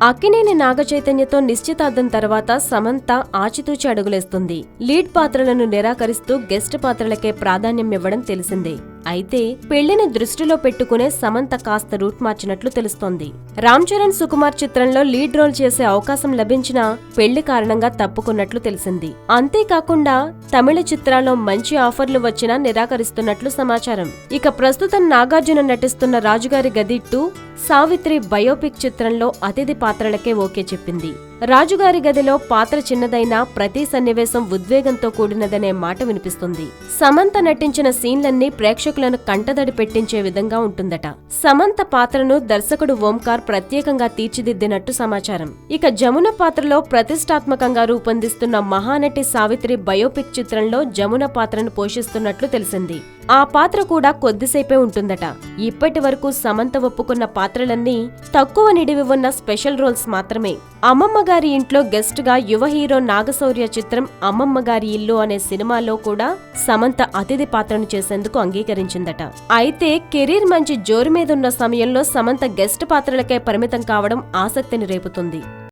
అక్కినేని నాగచైతన్యతో నిశ్చితార్థం తర్వాత సమంత ఆచితూచి అడుగులేస్తుంది. లీడ్ పాత్రలను నిరాకరిస్తూ గెస్ట్ పాత్రలకే ప్రాధాన్యం ఇవ్వడం తెలిసిందే. అయితే పెళ్లిని దృష్టిలో పెట్టుకునే సమంత కాస్త రూట్ మార్చినట్లు తెలుస్తోంది. రామ్ చరణ్ సుకుమార్ చిత్రంలో లీడ్ రోల్ చేసే అవకాశం లభించినా పెళ్లి కారణంగా తప్పుకున్నట్లు తెలిసింది. అంతేకాకుండా తమిళ చిత్రాల్లో మంచి ఆఫర్లు వచ్చినా నిరాకరిస్తున్నట్లు సమాచారం. ఇక ప్రస్తుతం నాగార్జున నటిస్తున్న రాజుగారి గది 2 సావిత్రి బయోపిక్ చిత్రంలో అతిథి పాత్రలకే ఓకే చెప్పింది. రాజుగారి గదిలో పాత్ర చిన్నదైనా ప్రతి సన్నివేశం ఉద్వేగంతో కూడినదనే మాట వినిపిస్తుంది. సమంత నటించిన సీన్లన్నీ ప్రేక్షకులను కంటదడి పెట్టించే విధంగా ఉంటుందట. సమంత పాత్రను దర్శకుడు ఓంకార్ ప్రత్యేకంగా తీర్చిదిద్దినట్టు సమాచారం. ఇక జమున పాత్రలో ప్రతిష్టాత్మకంగా రూపొందిస్తున్న మహానటి సావిత్రి బయోపిక్ చిత్రంలో జమున పాత్రను పోషిస్తున్నట్లు తెలిసింది. ఆ పాత్ర కూడా కొద్దిసేపే ఉంటుందట. ఇప్పటి వరకు సమంత ఒప్పుకున్న పాత్రలన్నీ తక్కువ నిడివి ఉన్న స్పెషల్ రోల్స్ మాత్రమే. అమ్మమ్మ గారి ఇంట్లో గెస్ట్ గా యువ హీరో నాగశౌర్య చిత్రం అమ్మమ్మ గారి ఇల్లు అనే సినిమాలో కూడా సమంత అతిథి పాత్రను చేసేందుకు అంగీకరించిందట. అయితే కెరీర్ మంచి జోరు మీదున్న సమయంలో సమంత గెస్ట్ పాత్రలకే పరిమితం కావడం ఆసక్తిని రేపుతుంది.